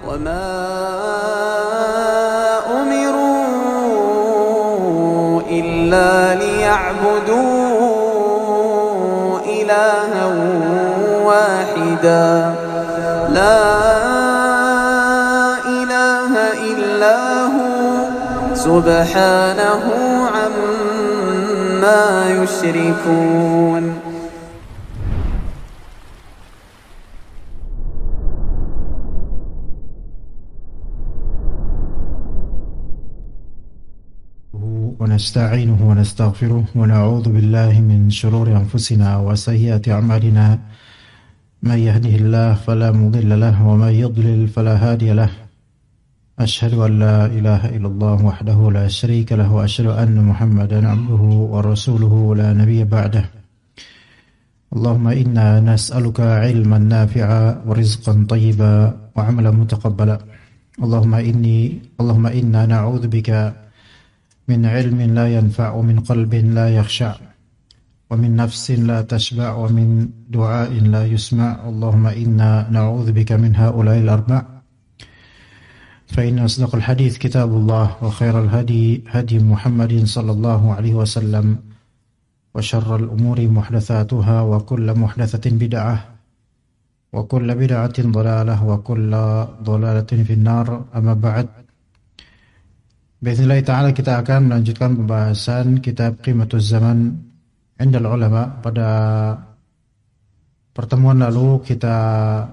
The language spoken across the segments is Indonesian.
وما أمروا إلا ليعبدوا إلها واحدا لا إله إلا هو سبحانه عما يشركون. ونستعينه ونستغفره ونعوذ بالله من شرور أنفسنا وسيئات أعمالنا من يهده الله فلا مضل له ومن يضلل فلا هادي له أشهد أن لا إله إلا الله وحده لا شريك له وأشهد أن محمدا عبده ورسوله لا نبي بعده. اللهم إنا نسألك علما نافعا ورزقا طيبا وعملا متقبلا. اللهم إنا نعوذ بك من علم لا ينفع ومن قلب لا يخشع ومن نفس لا تشبع ومن دعاء لا يسمع. اللهم إنا نعوذ بك من هؤلاء الأربع. فإن أصدق الحديث كتاب الله وخير الهدي هدي محمد صلى الله عليه وسلم وشر الأمور محدثاتها وكل محدثة بدعة وكل بدعة ضلالة وكل ضلالة في النار. أما بعد. Bismillah ta'ala, kita akan melanjutkan pembahasan kitab Qimatuz Zaman Indal Ulama. Pada pertemuan lalu kita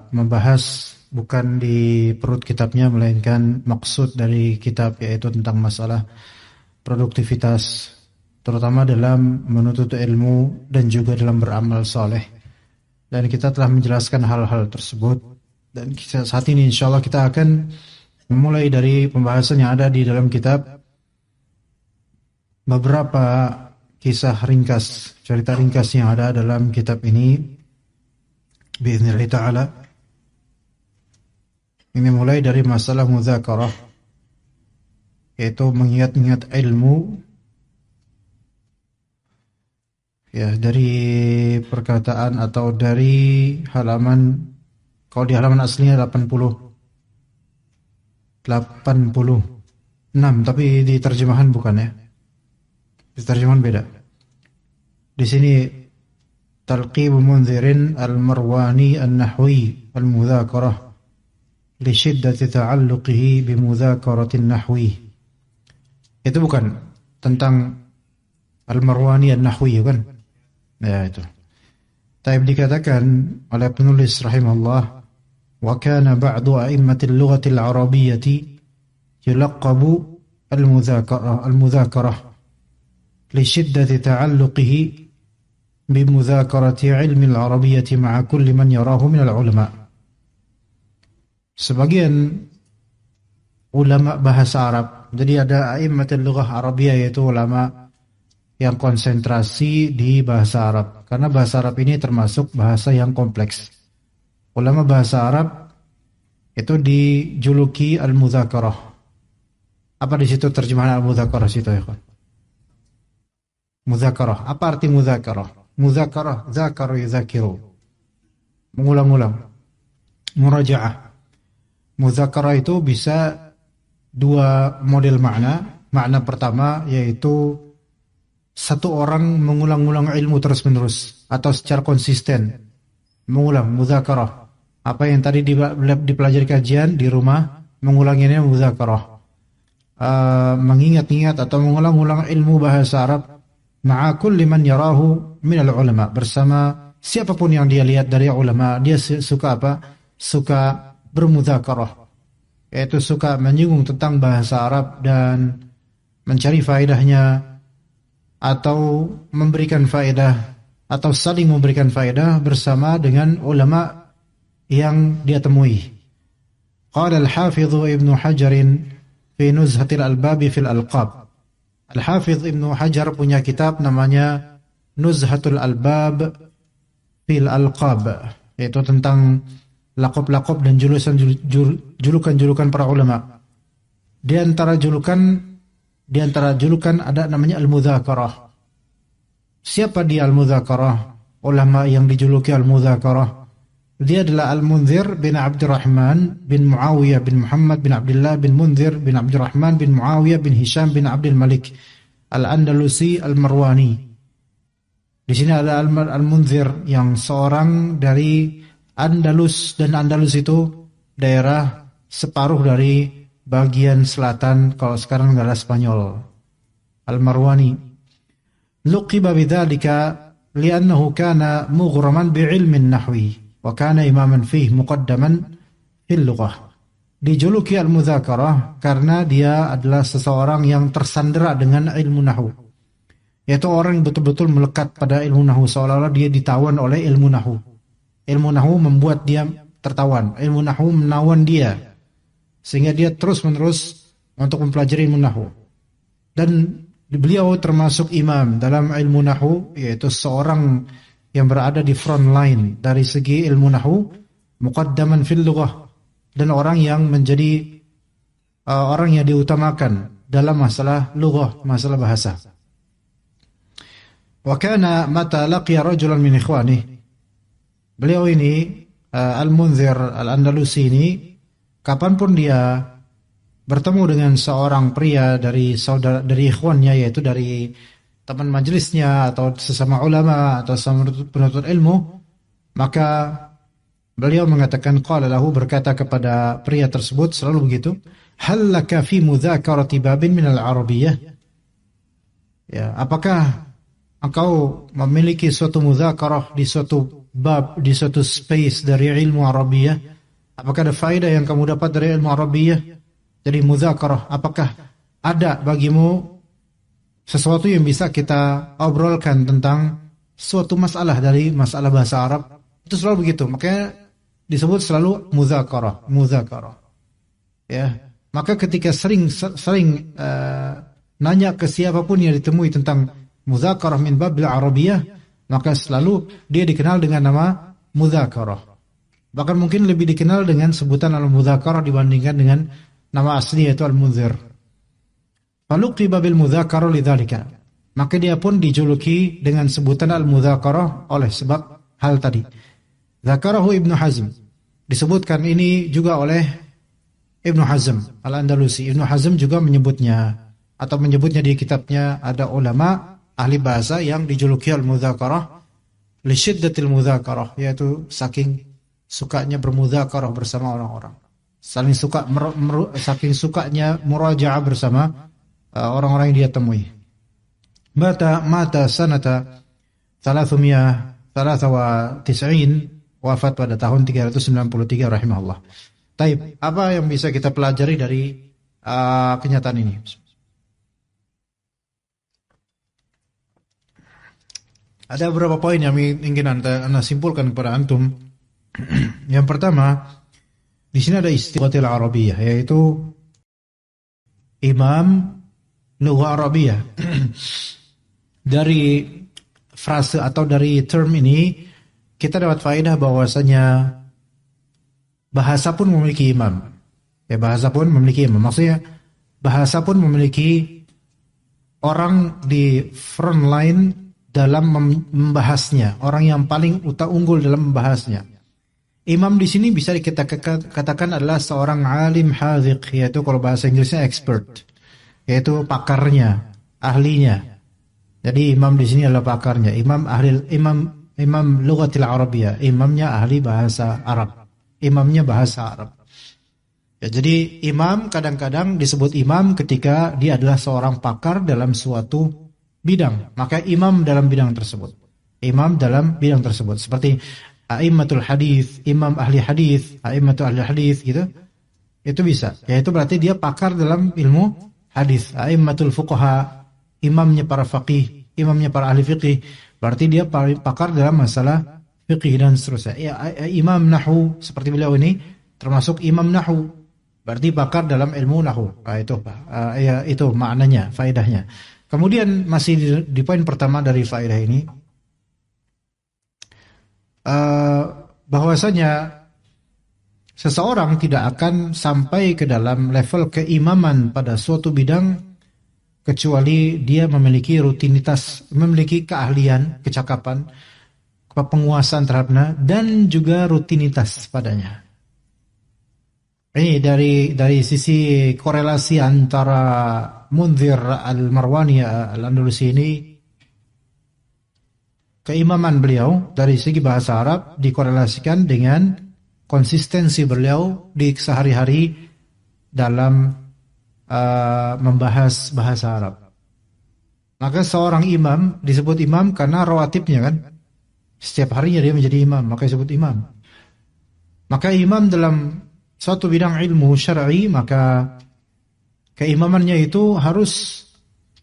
membahas bukan di perut kitabnya, melainkan maksud dari kitab, yaitu tentang masalah produktivitas, terutama dalam menuntut ilmu dan juga dalam beramal soleh. Dan kita telah menjelaskan hal-hal tersebut. Dan saat ini insyaAllah kita akan memulai dari pembahasan yang ada di dalam kitab, beberapa kisah ringkas, cerita ringkas yang ada dalam kitab ini biiznillah ta'ala. Ini mulai dari masalah mudzakarah, yaitu mengingat-ingat ilmu, ya, dari perkataan atau dari halaman, kalau di halaman aslinya 86, tapi di terjemahan bukan, ya. Di terjemahan beda. Di sini Talqib Munzirin Al-Marwani An-Nahwi Al-Mudzakarah li shiddati ta'alluqihi bi mudzakarati an-nahwi. Itu bukan tentang Al-Marwani An-Nahwi, kan? Ya, itu. Taib dikatakan oleh penulis rahimahullah, وكان بعض أئمة اللغة العربية يلقب المذاكرة لشدة تعلقه بمذاكرة علم العربية مع كل من يراه من العلماء. Sebagian ulama bahasa Arab, jadi ada a'immatul lughah Arabiyah, yaitu ulama yang konsentrasi di bahasa Arab, karena bahasa Arab ini termasuk bahasa yang kompleks. Ulama bahasa Arab itu dijuluki al-mudzakarah. Apa di situ terjemahan al-mudzakarah situ, ya kan? Mudzakarah. Apa arti mudzakarah? Mudzakarah, dzakara yudzakiru. Mengulang-ulang. Murajaah. Mudzakarah itu bisa dua model makna. Makna pertama yaitu satu orang mengulang-ulang ilmu terus-menerus atau secara konsisten. Mengulang, mudzakarah. Apa yang tadi dipelajari kajian di rumah, mengulanginya mudzakarah. Mengingat-ingat atau mengulang-ulang ilmu bahasa Arab ma'a kulli man yarahu minal ulama, bersama siapapun yang dia lihat dari ulama. Dia suka apa? Suka bermudzakarah, yaitu suka menyinggung tentang bahasa Arab dan mencari faedahnya atau memberikan faedah atau saling memberikan faedah bersama dengan ulama yang dia temui. Qala al-Hafidh Ibnu Hajar fi Nuzhatil Albab fil Alqab. Al-Hafidh Ibnu Hajar punya kitab namanya Nuzhatul Albab fil Alqab, yaitu tentang laqab-laqab dan julukan-julukan para ulama. Di antara julukan ada namanya al-mudzakarah. Siapa dia al-mudzakarah? Ulama yang dijuluki al-mudzakarah Dia adalah Al-Munzir bin Abdurrahman bin Muawiyah bin Muhammad bin Abdullah bin Munzir bin Abdurrahman bin Muawiyah bin Hisham bin Abdul Malik Al-Andalusi Al-Marwani. Di sini ada Al-Munzir yang seorang dari Andalus, dan Andalus itu daerah separuh dari bagian selatan, kalau sekarang adalah Spanyol. Al-Marwani. Luqiba bidzalika li'annahu kana mughraman bi'ilmin nahwi wa kana imaman fihi muqaddaman fil lughah. Dijuluki Al-Mudzakarah karena dia adalah seseorang yang tersandera dengan ilmu nahwu. Yaitu orang yang betul-betul melekat pada ilmu nahwu, seolah-olah dia ditawan oleh ilmu nahwu. Ilmu nahwu membuat dia tertawan, ilmu nahwu menawan dia, sehingga dia terus-menerus untuk mempelajari ilmu nahwu. Dan beliau termasuk imam dalam ilmu nahwu, yaitu seorang yang berada di front line dari segi ilmu nahwu, muqaddaman fil lughah, dan orang yang menjadi orang yang diutamakan dalam masalah lughah, masalah bahasa. Wa kana mata laqiya rajulan min ikhwanihi, beliau ini Al-Munzir Al-Andalusi ini, kapanpun dia bertemu dengan seorang pria dari ikhwannya, yaitu dari teman majelisnya atau sesama ulama atau sesama penuntut ilmu, maka beliau mengatakan, qala lahu, berkata kepada pria tersebut selalu begitu, hal laka fi mudzakarati babin min al-arabiyyah, ya, apakah engkau memiliki suatu mudzakarah di suatu bab, di suatu space dari ilmu Arabiyah? Apakah ada faedah yang kamu dapat dari ilmu Arabiyah? Jadi mudzakarah, apakah ada bagimu sesuatu yang bisa kita obrolkan tentang suatu masalah dari masalah bahasa Arab? Itu selalu begitu, makanya disebut selalu mudzakarah. Ya, maka ketika sering nanya ke siapapun yang ditemui tentang mudzakarah min babil Arabiyah, maka selalu dia dikenal dengan nama mudzakarah. Bahkan mungkin lebih dikenal dengan sebutan al-mudzakarah dibandingkan dengan nama asli, yaitu Al-Munzir. Faluqiba bil mudzakarah lidzalika, maka dia pun dijuluki dengan sebutan al-mudzakarah oleh sebab hal tadi. Dzakarahu Ibnu Hazm, disebutkan ini juga oleh Ibnu Hazm Al-Andalusi. Ibnu Hazm juga menyebutnya di kitabnya. Ada ulama ahli bahasa yang dijuluki al-mudzakarah li syiddatil mudzakarah, yaitu saking sukanya bermudzakarah bersama orang-orang, saking sukanya murajaah bersama orang-orang yang dia temui. Mata sanata 393, wafat pada tahun 393 rahimahullah. Taib, apa yang bisa kita pelajari dari kenyataan ini? Ada beberapa poin yang ingin anda simpulkan kepada antum. Yang pertama, di sini ada istighathil Arabiyah, yaitu imam lughah Arabiyah. Dari frase atau dari term ini kita dapat faedah bahwasanya bahasa pun memiliki imam. Ya, bahasa pun memiliki imam. Maksudnya bahasa pun memiliki orang di front line dalam membahasnya, orang yang paling unggul dalam membahasnya. Imam di sini bisa kita katakan adalah seorang alim hadhiq, yaitu kalau bahasa Inggrisnya expert, yaitu pakarnya, ahlinya. Jadi imam di sini adalah pakarnya, imam lughatil Arabiyah, imamnya ahli bahasa Arab, imamnya bahasa Arab. Ya, jadi imam kadang-kadang disebut imam ketika dia adalah seorang pakar dalam suatu bidang, maka imam dalam bidang tersebut. Imam dalam bidang tersebut seperti a'immatul hadis, imam ahli hadis, a'immatul ahli hadis gitu. Itu bisa. Yaitu berarti dia pakar dalam ilmu hadis. A'immatul fuqaha, imamnya para faqih, imamnya para ahli fiqih. Berarti dia pakar dalam masalah fiqih dan seterusnya. Ya, imam nahwu seperti beliau ini termasuk imam nahwu. Berarti pakar dalam ilmu nahwu. Itu maknanya, faedahnya. Kemudian masih di poin pertama dari faedah ini, bahwasanya seseorang tidak akan sampai ke dalam level keimaman pada suatu bidang kecuali dia memiliki rutinitas, memiliki keahlian, kecakapan penguasaan terhadapnya dan juga rutinitas padanya. Ini dari sisi korelasi antara Munzir Al-Marwani Al-Andalusi ini, keimaman beliau dari segi bahasa Arab dikorelasikan dengan konsistensi beliau di sehari-hari dalam membahas bahasa Arab. Maka seorang imam disebut imam karena rawatibnya kan. Setiap harinya dia menjadi imam, maka disebut imam. Maka imam dalam suatu bidang ilmu syar'i, maka keimamannya itu harus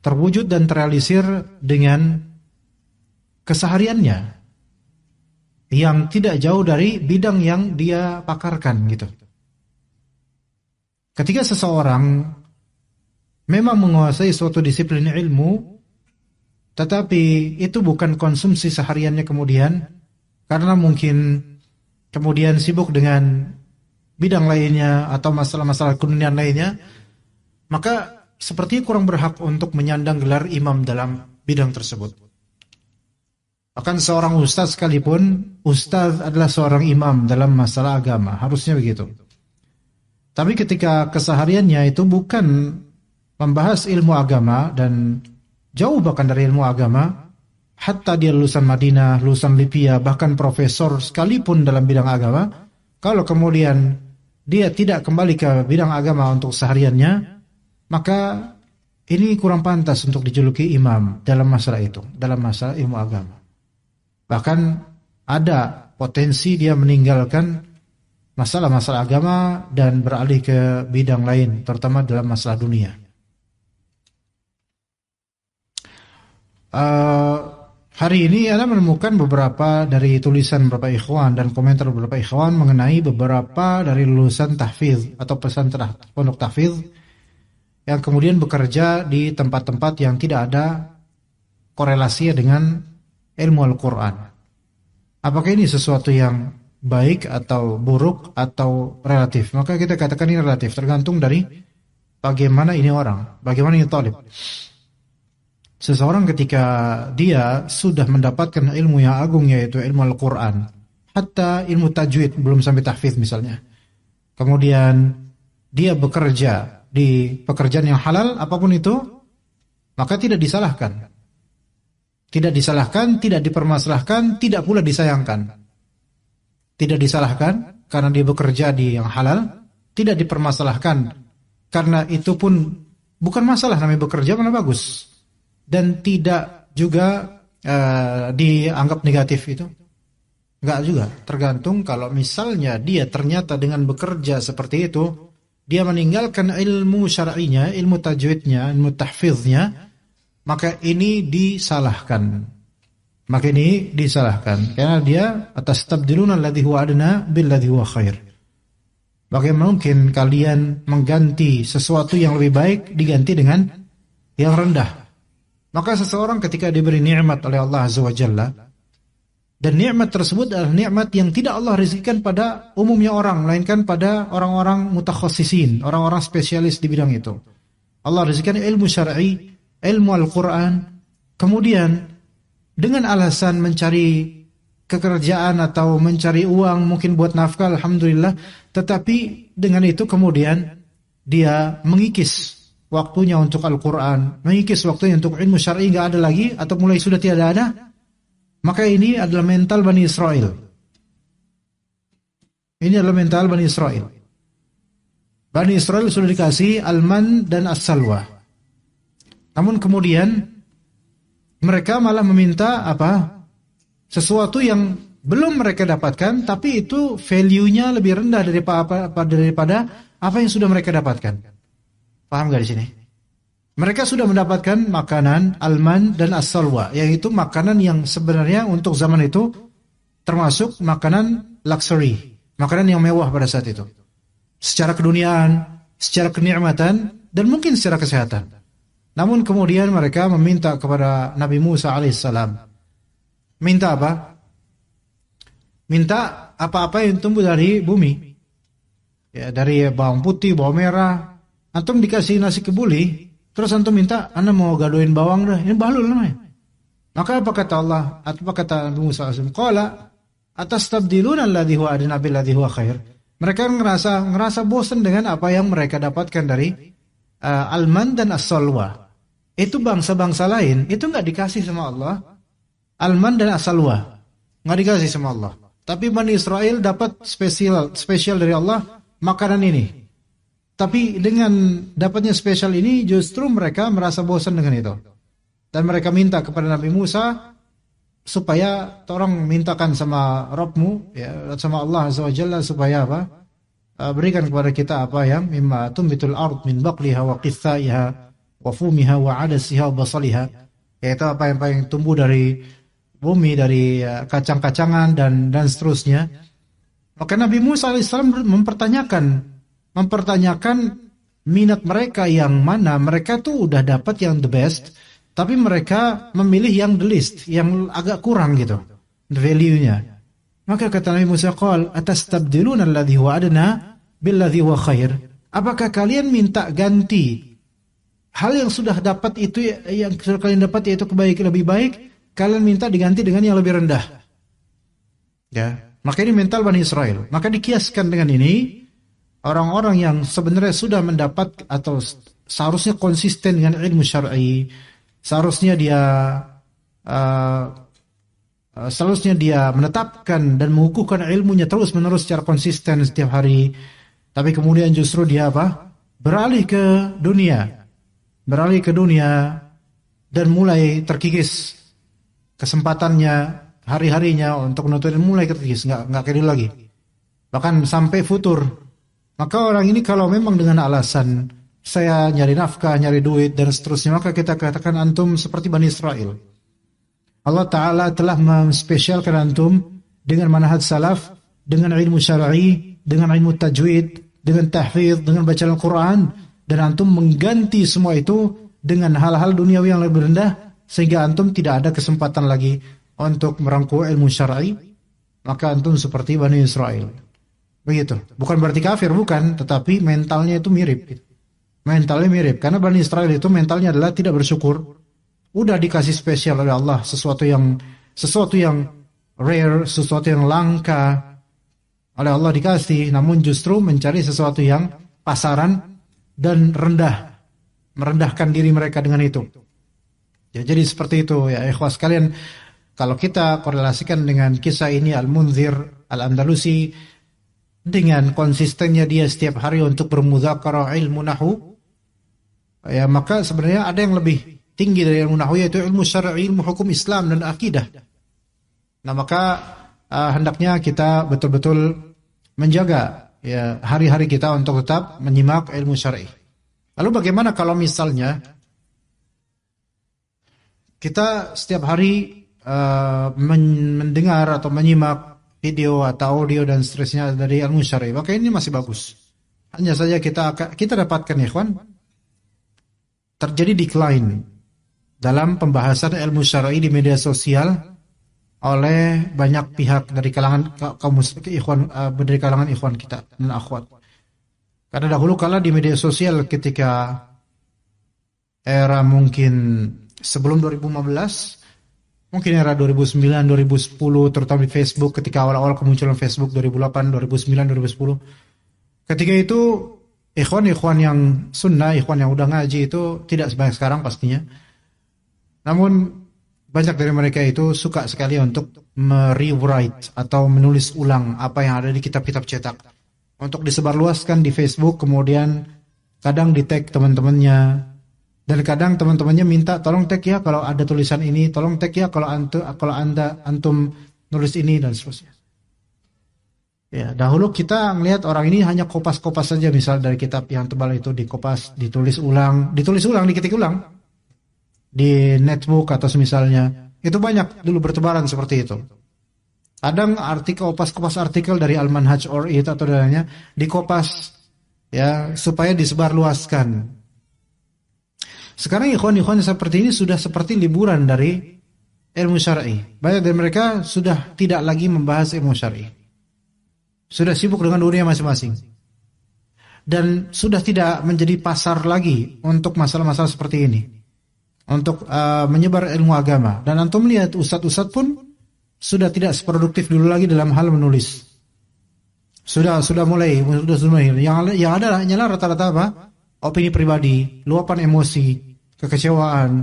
terwujud dan terrealisir dengan kesehariannya yang tidak jauh dari bidang yang dia pakarkan gitu. Ketika seseorang memang menguasai suatu disiplin ilmu, tetapi itu bukan konsumsi sehariannya kemudian, karena mungkin kemudian sibuk dengan bidang lainnya atau masalah-masalah keduniaan lainnya, maka sepertinya kurang berhak untuk menyandang gelar imam dalam bidang tersebut. Bahkan seorang ustaz sekalipun, ustaz adalah seorang imam dalam masalah agama, harusnya begitu. Tapi ketika kesehariannya itu bukan membahas ilmu agama dan jauh bahkan dari ilmu agama, hatta dia lulusan Madinah, lulusan Libya, bahkan profesor sekalipun dalam bidang agama, kalau kemudian dia tidak kembali ke bidang agama untuk sehariannya, maka ini kurang pantas untuk dijuluki imam dalam masalah itu, dalam masalah ilmu agama. Bahkan ada potensi dia meninggalkan masalah-masalah agama dan beralih ke bidang lain, terutama dalam masalah dunia. Hari ini Anda menemukan beberapa dari tulisan beberapa ikhwan dan komentar beberapa ikhwan mengenai beberapa dari lulusan tahfidz atau pesantren pondok tahfidz yang kemudian bekerja di tempat-tempat yang tidak ada korelasinya dengan ilmu Al-Quran. Apakah ini sesuatu yang baik atau buruk atau relatif? Maka kita katakan ini relatif, tergantung dari bagaimana ini orang, bagaimana ini talib. Seseorang ketika dia sudah mendapatkan ilmu yang agung, yaitu ilmu Al-Quran, hatta ilmu tajwid, belum sampai tahfidz misalnya, kemudian dia bekerja di pekerjaan yang halal, apapun itu, maka tidak disalahkan. Tidak disalahkan, tidak dipermasalahkan, tidak pula disayangkan. Tidak disalahkan karena dia bekerja di yang halal, tidak dipermasalahkan karena itu pun bukan masalah, namanya bekerja mana bagus. Dan tidak juga dianggap negatif itu. Enggak juga, tergantung kalau misalnya dia ternyata dengan bekerja seperti itu, dia meninggalkan ilmu syar'inya, ilmu tajwidnya, ilmu tahfidznya, maka ini disalahkan. Maka ini disalahkan karena dia atas tabdiluna alladhi huwa adna billadhi huwa khair. Bagaimana mungkin kalian mengganti sesuatu yang lebih baik diganti dengan yang rendah? Maka seseorang ketika diberi nikmat oleh Allah Azza wa Jalla, dan nikmat tersebut adalah nikmat yang tidak Allah rezekikan pada umumnya orang, melainkan pada orang-orang mutakhassisin, orang-orang spesialis di bidang itu. Allah rezekikan ilmu syar'i, ilmu Al-Quran, kemudian dengan alasan mencari pekerjaan atau mencari uang, mungkin buat nafkah, alhamdulillah, tetapi dengan itu kemudian dia mengikis waktunya untuk Al-Quran, mengikis waktunya untuk ilmu syar'i, enggak ada lagi atau mulai sudah tidak ada, maka ini adalah mental Bani Israel. Ini adalah mental Bani Israel. Bani Israel sudah dikasih al-man dan as-salwa. Namun kemudian mereka malah meminta apa? Sesuatu yang belum mereka dapatkan, tapi itu value-nya lebih rendah daripada apa yang sudah mereka dapatkan. Paham gak di sini? Mereka sudah mendapatkan makanan alman dan as-salwa, yaitu makanan yang sebenarnya untuk zaman itu termasuk makanan luxury, makanan yang mewah pada saat itu. Secara keduniaan, secara kenikmatan, dan mungkin secara kesehatan. Namun kemudian mereka meminta kepada Nabi Musa alaihissalam. Minta apa? Minta apa-apa yang tumbuh dari bumi. Ya, dari bawang putih, bawang merah. Antum dikasih nasi kebuli, terus antum minta, Anda mau gadoin bawang dah. Ini bahlul namanya. Maka apa kata Allah? Apa kata Nabi Musa SAW? Qala atastabdiluna alladhi huwa adna billadhi huwa khair. Mereka ngerasa bosan dengan apa yang mereka dapatkan dari Alman dan As-Salwa. Itu bangsa-bangsa lain, itu nggak dikasih sama Allah. Alman dan As-Salwa nggak dikasih sama Allah. Tapi Bani Israel dapat spesial dari Allah makanan ini. Tapi dengan dapatnya spesial ini justru mereka merasa bosan dengan itu. Dan mereka minta kepada Nabi Musa supaya tolong mintakan sama Rabbmu, ya, sama Allah Azza wa Jalla supaya apa? Berikan kepada kita apa yang mimma tumbitul ard min baqliha wa qithaiha wa fumiha wa adasiha wa basaliha. Yaitu apa yang tumbuh dari bumi, dari kacang-kacangan dan seterusnya. Maka Nabi Musa alaihissalam mempertanyakan minat mereka yang mana. Mereka tuh udah dapat yang the best, tapi mereka memilih yang the least, yang agak kurang gitu, value-nya. Maka kata Nabi Musa, qal atastabdiluna alladhi huwa adna billadhi huwa khair. Apakah kalian minta ganti hal yang sudah dapat itu, yang sudah kalian dapat yaitu kebaikan lebih baik, kalian minta diganti dengan yang lebih rendah? Ya, maka ini mental Bani Israel. Maka dikiaskan dengan ini, orang-orang yang sebenarnya sudah mendapat atau seharusnya konsisten dengan ilmu syar'i, seharusnya dia menetapkan dan mengukuhkan ilmunya terus-menerus secara konsisten setiap hari. Tapi kemudian justru dia beralih ke dunia dan mulai terkikis kesempatannya, hari-harinya untuk menuntut ilmu mulai terkikis, nggak kayak dulu lagi. Bahkan sampai futur. Maka orang ini kalau memang dengan alasan saya nyari nafkah, nyari duit dan seterusnya, maka kita katakan antum seperti Bani Israel. Allah Ta'ala telah memspesialkan antum dengan manhaj salaf, dengan ilmu syar'i, dengan ilmu tajwid, dengan tahfidz, dengan bacaan Al-Quran, dan antum mengganti semua itu dengan hal-hal duniawi yang lebih rendah, sehingga antum tidak ada kesempatan lagi untuk merangkul ilmu syar'i. Maka antum seperti Bani Israel. Begitu. Bukan berarti kafir, bukan, tetapi mentalnya itu mirip. Mentalnya mirip, karena Bani Israel itu mentalnya adalah tidak bersyukur. Udah dikasih spesial oleh Allah, sesuatu yang rare, sesuatu yang langka oleh Allah dikasih, namun justru mencari sesuatu yang pasaran dan merendahkan diri mereka dengan itu. Ya, jadi seperti itu ya ikhwas sekalian. Kalau kita korelasikan dengan kisah ini Al-Munzir Al-Andalusi dengan konsistennya dia setiap hari untuk bermudzakarah ilmu nahwu, ya maka sebenarnya ada yang lebih tinggi dari ilmu nahwu, yaitu ilmu syar'i, ilmu hukum Islam dan akidah. Nah maka hendaknya kita betul-betul menjaga ya hari-hari kita untuk tetap menyimak ilmu syar'i. Lalu bagaimana kalau misalnya kita setiap hari mendengar atau menyimak video atau audio dan seterusnya dari ilmu syar'i? Maka ini masih bagus. Hanya saja kita dapatkan ikhwan, terjadi decline dalam pembahasan ilmu syar'i di media sosial oleh banyak pihak dari kalangan ikhwan kita dan akhwat. Karena dahulu kala di media sosial ketika era mungkin sebelum 2015, mungkin era 2009, 2010, terutama di Facebook, ketika awal-awal kemunculan Facebook 2008, 2009, 2010. Ketika itu ikhwan yang sunnah, ikhwan yang udah ngaji itu tidak sebanyak sekarang pastinya. Namun banyak dari mereka itu suka sekali untuk merewrite atau menulis ulang apa yang ada di kitab-kitab cetak untuk disebarluaskan di Facebook, kemudian kadang di tag teman-temannya, dan kadang teman-temannya minta tolong tag ya kalau ada tulisan ini, tolong tag ya kalau antum nulis ini dan seterusnya. Ya, dahulu kita melihat orang ini hanya kopas-kopas saja, misal dari kitab yang tebal itu dikopas, ditulis ulang, diketik ulang di netbook atau semisalnya. Itu banyak dulu bertebaran seperti itu. Kadang kopas artikel dari Al-Manhaj or It atau lainnya dikopas ya supaya disebarluaskan. Sekarang ikhwan-ikhwan seperti ini sudah seperti liburan dari ilmu syar'i. Banyak dari mereka sudah tidak lagi membahas ilmu syar'i. Sudah sibuk dengan dunia masing-masing. Dan sudah tidak menjadi pasar lagi untuk masalah-masalah seperti ini. untuk menyebar ilmu agama. Dan antum lihat ustadz-ustadz pun sudah tidak seproduktif dulu lagi dalam hal menulis. Sudah mulai. Yang ada hanyalah rata-rata apa? Opini pribadi, luapan emosi, kekecewaan,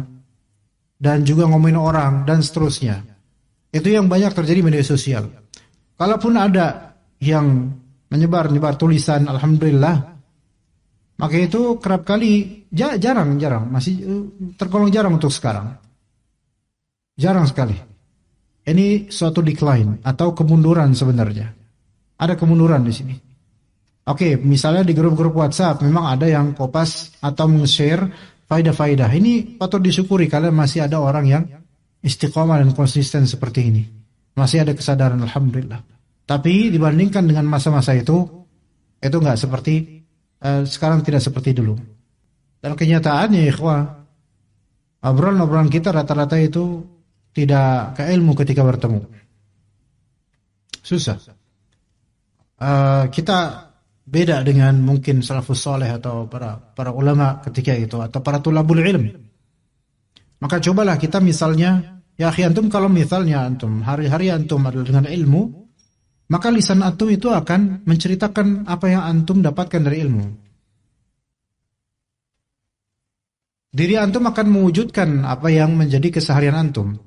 dan juga ngomongin orang dan seterusnya. Itu yang banyak terjadi di media sosial. Kalaupun ada yang menyebar tulisan, alhamdulillah, maka itu kerap kali jarang, masih tergolong jarang untuk sekarang. Jarang sekali. Ini suatu decline atau kemunduran sebenarnya. Ada kemunduran di sini. Oke, misalnya di grup-grup WhatsApp memang ada yang kopas atau meng-share faidah-faidah. Ini patut disyukuri kalau masih ada orang yang istiqomah dan konsisten seperti ini. Masih ada kesadaran, alhamdulillah. Tapi dibandingkan dengan masa-masa itu enggak seperti sekarang, tidak seperti dulu. Dan kenyataannya ikhwah, obrolan kita rata-rata itu tidak ke ilmu ketika bertemu. Susah. Kita beda dengan mungkin salafus saleh atau para ulama ketika itu, atau para tulabul ilm. Maka cobalah kita misalnya, ya akhi antum, kalau misalnya antum hari-hari antum adalah dengan ilmu, maka lisan antum itu akan menceritakan apa yang antum dapatkan dari ilmu. Diri antum akan mewujudkan apa yang menjadi keseharian antum.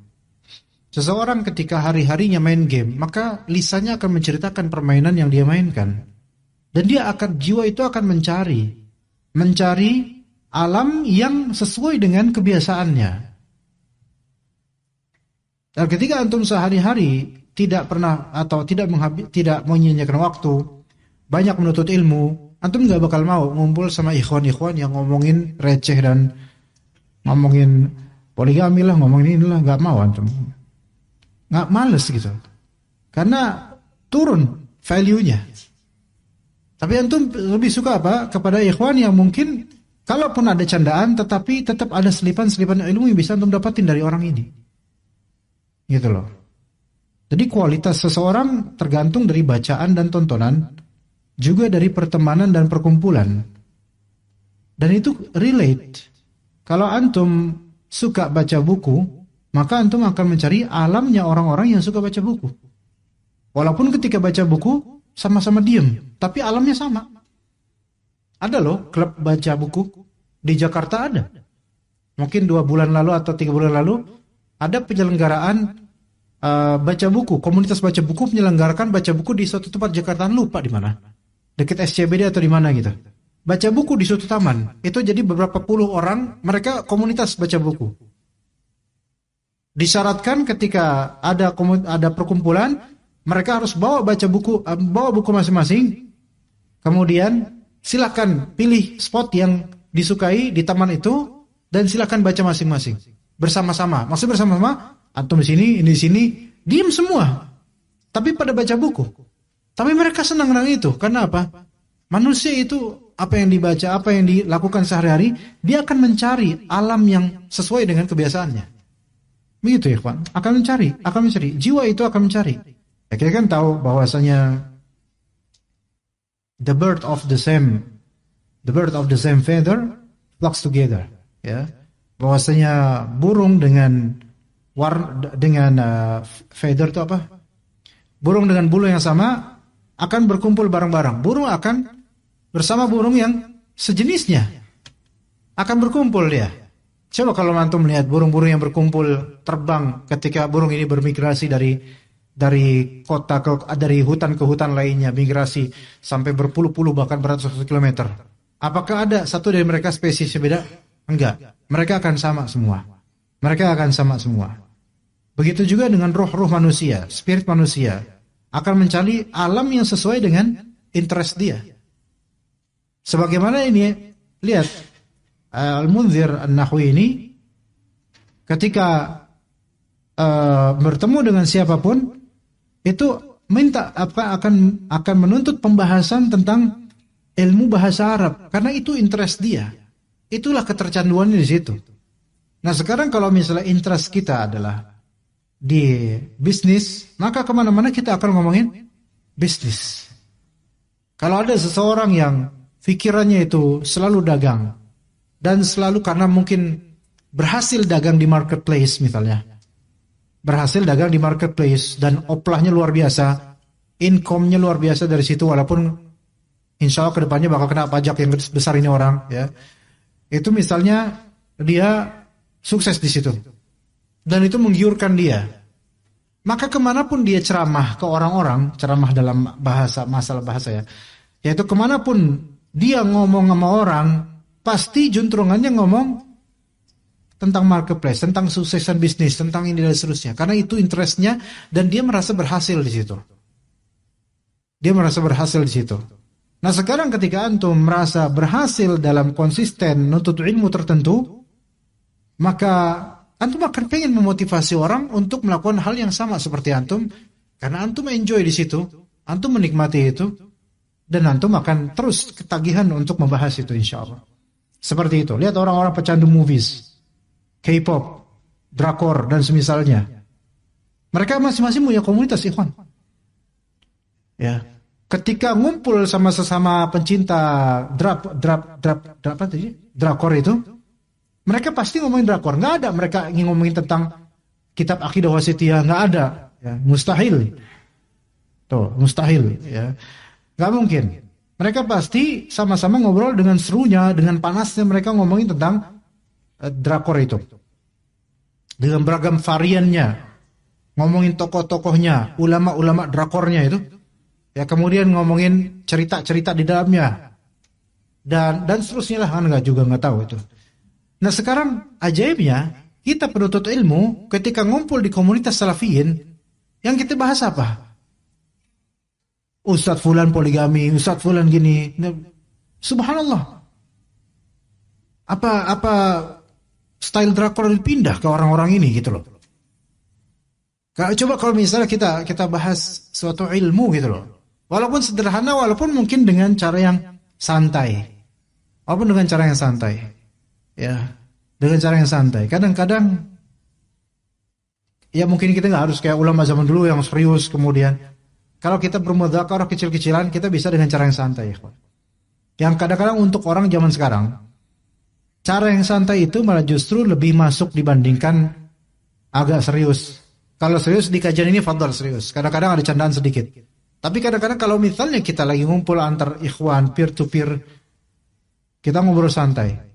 Seseorang ketika hari-harinya main game, maka lisannya akan menceritakan permainan yang dia mainkan. Dan jiwa itu akan mencari alam yang sesuai dengan kebiasaannya. Dan ketika antum sehari-hari tidak pernah atau tidak menyia-nyiakan waktu, banyak menuntut ilmu, antum nggak bakal mau ngumpul sama ikhwan-ikhwan yang ngomongin receh dan ngomongin poligami lah, ngomongin inilah, nggak mau antum. Nggak, males gitu. Karena turun value-nya. Tapi antum lebih suka apa? Kepada ikhwan yang mungkin kalaupun ada candaan, tetapi tetap ada selipan-selipan ilmu yang bisa antum dapatin dari orang ini. Gitu loh. Jadi kualitas seseorang tergantung dari bacaan dan tontonan, juga dari pertemanan dan perkumpulan. Dan itu relate. Kalau antum suka baca buku, maka antum akan mencari alamnya orang-orang yang suka baca buku. Walaupun ketika baca buku sama-sama diem, tapi alamnya sama. Ada loh klub baca buku di Jakarta ada. Mungkin 2 bulan lalu atau 3 bulan lalu ada penyelenggaraan baca buku, komunitas baca buku menyelenggarakan baca buku di suatu tempat Jakarta, lupa di mana, dekat SCBD atau di mana gitu. Baca buku di suatu taman, itu jadi beberapa puluh orang, mereka komunitas baca buku. Disyaratkan ketika ada perkumpulan, mereka harus bawa buku masing-masing. Kemudian silakan pilih spot yang disukai di taman itu dan silakan baca masing-masing bersama-sama. Maksudnya bersama-sama, antum di sini, ini di sini, diam semua. Tapi pada baca buku. Tapi mereka senang dengan itu. Karena apa? Manusia itu apa yang dibaca, apa yang dilakukan sehari-hari, dia akan mencari alam yang sesuai dengan kebiasaannya. Begitu ya, kawan. Akan mencari. Jiwa itu akan mencari. Ya, kita kan tahu bahwasanya the bird of the same feather flocks together. Ya, bahwasanya burung dengan feather itu apa? Burung dengan bulu yang sama akan berkumpul bareng-bareng. Burung akan bersama burung yang sejenisnya akan berkumpul dia. Coba kalau antum melihat burung-burung yang berkumpul terbang ketika burung ini bermigrasi dari kota dari hutan ke hutan lainnya, migrasi sampai berpuluh-puluh bahkan beratus kilometer. Apakah ada satu dari mereka spesies yang beda? Enggak. Mereka akan sama semua. Begitu juga dengan roh-roh manusia, spirit manusia akan mencari alam yang sesuai dengan interest dia. Sebagaimana ini, lihat Al-Munzir An-Nahwi ini ketika bertemu dengan siapapun itu akan menuntut pembahasan tentang ilmu bahasa Arab karena itu interest dia. Itulah ketercanduannya di situ. Nah sekarang kalau misalnya interest kita adalah di bisnis, maka kemana-mana kita akan ngomongin bisnis. Kalau ada seseorang yang pikirannya itu selalu dagang dan selalu karena mungkin berhasil dagang di marketplace misalnya. Berhasil dagang di marketplace dan oplahnya luar biasa, income-nya luar biasa dari situ, walaupun insya Allah kedepannya bakal kena pajak yang besar ini orang, ya. Itu misalnya dia sukses di situ dan itu menggiurkan dia. Maka kemanapun dia ceramah ke orang-orang, ceramah dalam bahasa, masalah bahasa ya, yaitu kemanapun dia ngomong sama orang, pasti juntrungannya ngomong tentang marketplace, tentang suksesan bisnis, tentang ini dan seterusnya. Karena itu interestnya dan dia merasa berhasil di situ. Dia merasa berhasil di situ. Nah sekarang ketika antum merasa berhasil dalam konsisten nuntut ilmu tertentu, maka antum akan pengen memotivasi orang untuk melakukan hal yang sama seperti antum, karena antum enjoy di situ, antum menikmati itu, dan antum akan terus ketagihan untuk membahas itu insya Allah. Seperti itu. Lihat orang-orang pecandu movies, K-pop, drakor dan semisalnya. Mereka masing-masing punya komunitas ikhwan. Ya. Ketika ngumpul sama sesama pencinta drakor itu, mereka pasti ngomongin drakor. Nggak ada mereka ingin ngomongin tentang kitab akidah wasitiyah, nggak ada. Ya, mustahil. Tuh, mustahil. Ya, nggak mungkin. Mereka pasti sama-sama ngobrol dengan serunya, dengan panasnya mereka ngomongin tentang drakor itu. Dengan beragam variannya, ngomongin tokoh-tokohnya, ulama-ulama drakornya itu. Ya, kemudian ngomongin cerita-cerita di dalamnya. Dan seterusnya lah, kan nggak tahu itu. Nah sekarang ajaibnya, kita penuntut ilmu ketika ngumpul di komunitas salafiyin, yang kita bahas apa? Ustadz fulan poligami, Ustadz fulan gini. Subhanallah. Apa style drakor dipindah ke orang-orang ini gitu loh. Coba kalau misalnya kita bahas suatu ilmu gitu loh. Walaupun sederhana, walaupun mungkin dengan cara yang santai. Walaupun dengan cara yang santai. Ya, dengan cara yang santai. Kadang-kadang ya mungkin kita nggak harus kayak ulama zaman dulu yang serius kemudian. Kalau kita bermudzakarah kecil-kecilan, kita bisa dengan cara yang santai, ya. Yang kadang-kadang untuk orang zaman sekarang, cara yang santai itu malah justru lebih masuk dibandingkan agak serius. Kalau serius di kajian ini fadhal serius. Kadang-kadang ada candaan sedikit. Tapi kadang-kadang kalau misalnya kita lagi ngumpul antar ikhwan peer to peer, kita ngobrol santai.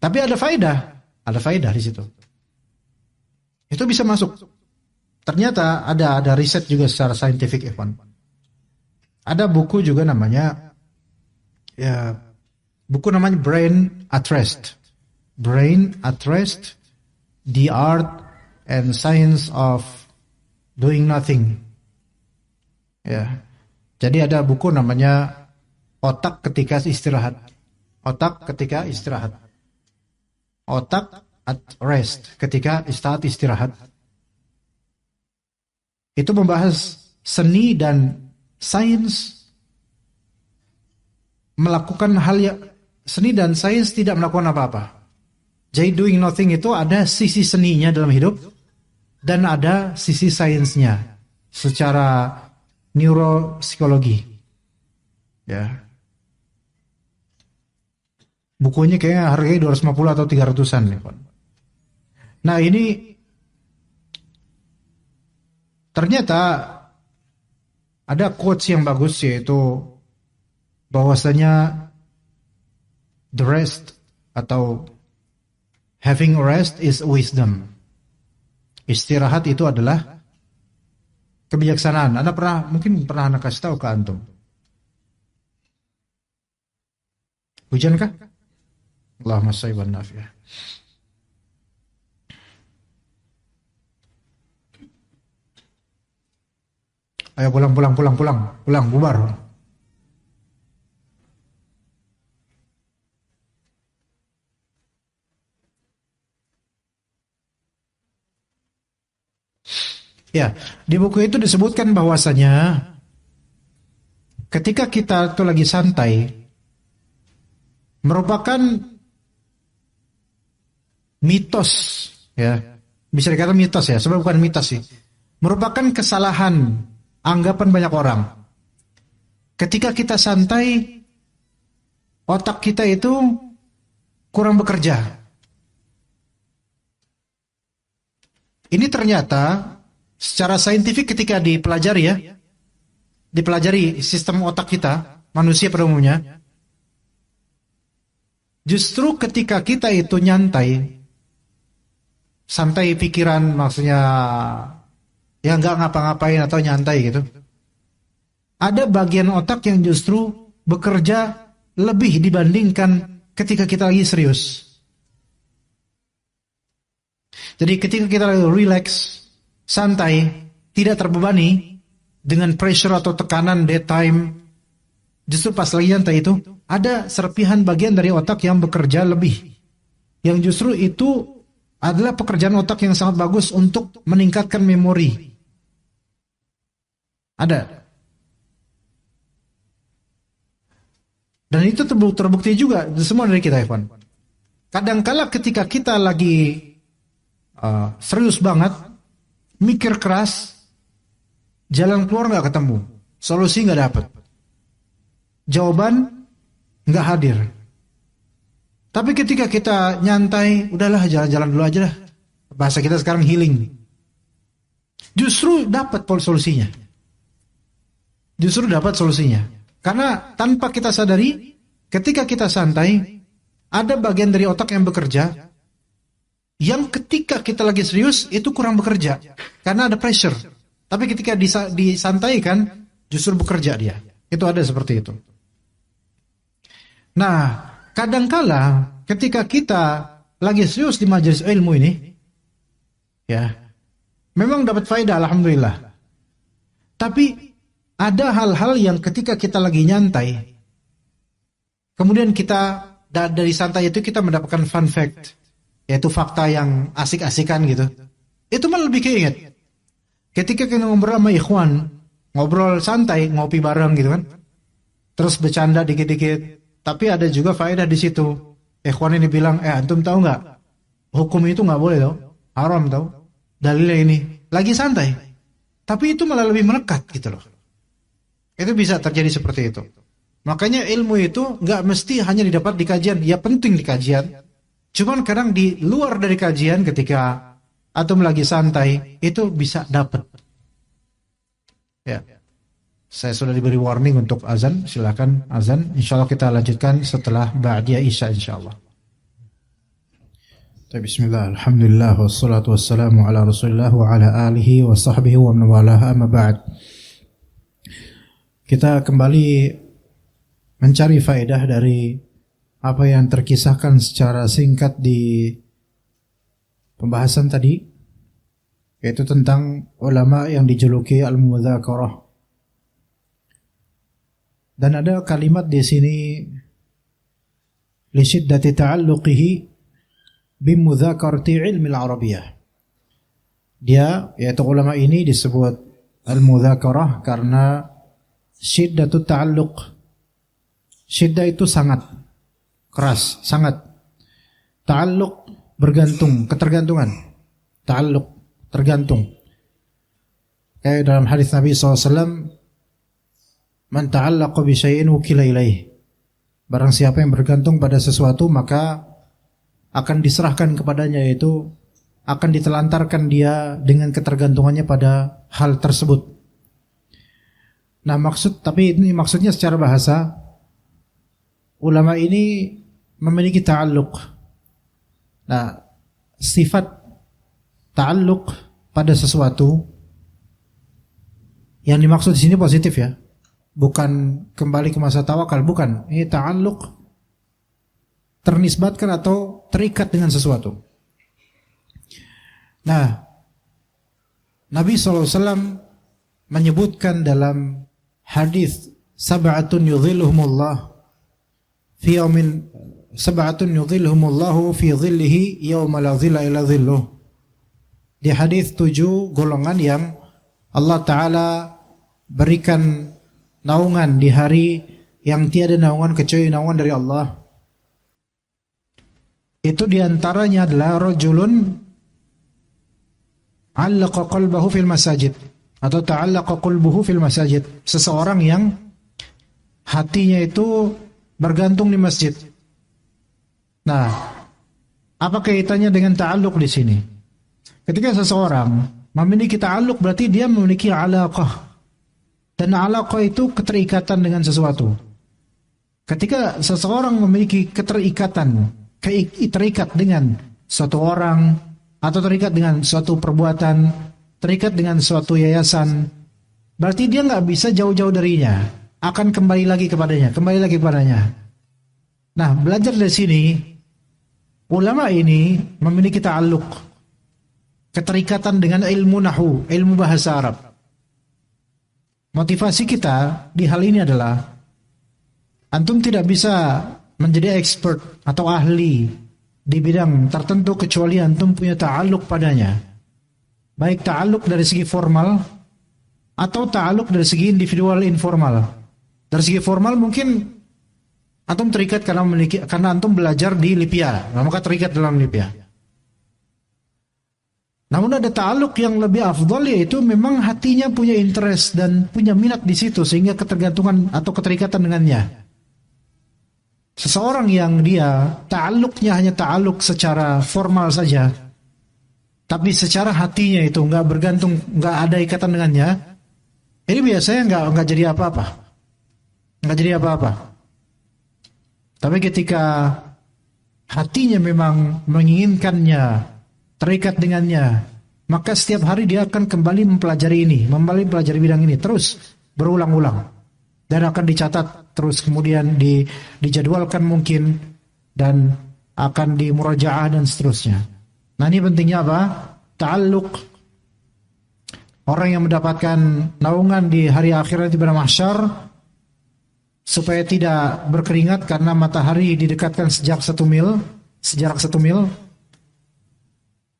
Tapi ada faedah di situ. Itu bisa masuk. Ternyata ada riset juga secara saintifik, ikhwan. Ada buku juga namanya Brain at Rest. Brain at Rest, The Art and Science of Doing Nothing. Ya. Jadi ada buku namanya Otak Ketika Istirahat. Otak ketika istirahat. Otak at rest, ketika istirahat. Itu membahas seni dan sains melakukan hal yang seni dan sains tidak melakukan apa-apa. Jadi doing nothing itu ada sisi seninya dalam hidup dan ada sisi sainsnya secara neuropsikologi. Ya. Bukunya kayaknya harganya 250 atau 300-an nih, Pak. Nah, ini ternyata ada quotes yang bagus, yaitu bahwasanya the rest atau having rest is wisdom. Istirahat itu adalah kebijaksanaan. Anda mungkin pernah Anda kasih tahu ke antum. Hujan kah? Allahumma shalli wa nafi'ah. Ayo pulang, bubar. Ya, di buku itu disebutkan bahwasanya ketika kita itu lagi santai merupakan mitos, ya. Bisa dikatakan mitos ya, sebab bukan mitos sih. Merupakan kesalahan anggapan banyak orang. Ketika kita santai, otak kita itu kurang bekerja. Ini ternyata secara saintifik ketika dipelajari sistem otak kita, manusia pada umumnya, justru ketika kita itu nyantai, santai pikiran, maksudnya ya nggak ngapa-ngapain atau nyantai gitu, ada bagian otak yang justru bekerja lebih dibandingkan ketika kita lagi serius. Jadi ketika kita lagi relax, santai, tidak terbebani dengan pressure atau tekanan daytime, justru pas lagi nyantai itu ada serpihan bagian dari otak yang bekerja lebih, yang justru itu adalah pekerjaan otak yang sangat bagus untuk meningkatkan memori. Ada. Dan itu terbukti juga semua dari kita, Ikhwan. Kadangkala ketika kita lagi serius banget, mikir keras, jalan keluar nggak ketemu, solusi nggak dapat, jawaban nggak hadir. Tapi ketika kita nyantai, udahlah jalan-jalan dulu aja lah. Bahasa kita sekarang healing. Justru dapat solusinya. Justru dapat solusinya. Karena tanpa kita sadari, ketika kita santai, ada bagian dari otak yang bekerja, yang ketika kita lagi serius, itu kurang bekerja. Karena ada pressure. Tapi ketika disantaikan, justru bekerja dia. Itu ada seperti itu. Nah, kadangkala ketika kita lagi serius di majelis ilmu ini, ya, memang dapat faedah, alhamdulillah. Tapi ada hal-hal yang ketika kita lagi nyantai, kemudian kita dari santai itu kita mendapatkan fun fact, yaitu fakta yang asik-asikan gitu. Itu malah lebih keinget. Ketika kita ngobrol sama ikhwan, ngobrol santai, ngopi bareng gitu kan, terus bercanda dikit-dikit. Tapi ada juga faedah di situ. Ikhwan ini bilang, antum tahu nggak? Hukum itu nggak boleh tau, haram tau. Dalilnya ini, lagi santai. Tapi itu malah lebih melekat gitu loh. Itu bisa terjadi seperti itu. Makanya ilmu itu nggak mesti hanya didapat di kajian. Ya penting di kajian. Cuman kadang di luar dari kajian ketika antum lagi santai, itu bisa dapat. Ya. Saya sudah diberi warning untuk azan, silakan azan. Insyaallah kita lanjutkan setelah ba'diyah isya insyaallah. Bismillah, alhamdulillah, wassalatu wassalamu ala rasulillah wa ala alihi wa sahbihi wa man walaha, amma ba'd. Kita kembali mencari faedah dari apa yang terkisahkan secara singkat di pembahasan tadi, yaitu tentang ulama yang dijuluki al-mudzakarah. Dan ada kalimat di sini, li syiddati ta'alluqihi bimudzakarati ilmi al-arabiyyah. Dia, yaitu ulama ini disebut al-mudzakarah karena syiddatut ta'alluq. Syiddah itu sangat keras, sangat. Ta'alluq bergantung, ketergantungan. Ta'alluq, tergantung. Kayak dalam hadis Nabi SAW, man ta'allaqa bi syai'in wukila ilaih. Barang siapa yang bergantung pada sesuatu, maka akan diserahkan kepadanya, yaitu akan ditelantarkan dia dengan ketergantungannya pada hal tersebut. Nah, tapi ini maksudnya secara bahasa, ulama ini memiliki ta'alluq. Nah, sifat ta'alluq pada sesuatu yang dimaksud di sini positif ya. Bukan kembali ke masa tawakal, bukan. Ini ta'alluq ternisbatkan atau terikat dengan sesuatu. Nah, Nabi SAW menyebutkan dalam hadis sab'atun yudhilluhumullah fi yaumin, sab'atun yudhilluhumullahu fi dhillihi yauma la dhilla illa dhilluh. Di hadis 7 golongan yang Allah Ta'ala berikan naungan di hari yang tiada naungan kecuali naungan dari Allah. Itu diantaranya adalah rajulun allaqa qalbahu fil masajid, atau ta'allaqa qalbuhu fil masajid. Seseorang yang hatinya itu bergantung di masjid. Nah, apa kaitannya dengan ta'alluq di sini? ketika seseorang memiliki ta'alluq berarti dia memiliki alaqah. Dan alaqah itu keterikatan dengan sesuatu. Ketika seseorang memiliki terikat dengan suatu orang, atau terikat dengan suatu perbuatan, terikat dengan suatu yayasan, berarti dia nggak bisa jauh-jauh darinya, akan kembali lagi kepadanya. Nah, belajar dari sini, ulama ini memiliki ta'alluq, keterikatan dengan ilmu nahwu, ilmu bahasa Arab. Motivasi kita di hal ini adalah antum tidak bisa menjadi expert atau ahli di bidang tertentu kecuali antum punya ta'alluq padanya. Baik ta'alluq dari segi formal atau ta'alluq dari segi individual informal. Dari segi formal mungkin antum terikat karena antum belajar di Lipia, maka terikat dalam Lipia. Namun ada ta'alluq yang lebih afdal, yaitu memang hatinya punya interest dan punya minat di situ sehingga ketergantungan atau keterikatan dengannya. Seseorang yang dia ta'alluqnya hanya ta'alluq secara formal saja, tapi secara hatinya itu nggak bergantung, nggak ada ikatan dengannya, ini biasanya nggak jadi apa-apa. Tapi ketika hatinya memang menginginkannya, terikat dengannya, maka setiap hari dia akan kembali mempelajari bidang ini terus berulang-ulang, dan akan dicatat terus, kemudian dijadwalkan mungkin, dan akan dimurajaah dan seterusnya. Nah, ini pentingnya apa? Ta'alluq. Orang yang mendapatkan naungan di hari akhirat di padang mahsyar, supaya tidak berkeringat karena matahari didekatkan sejarak 1 mil.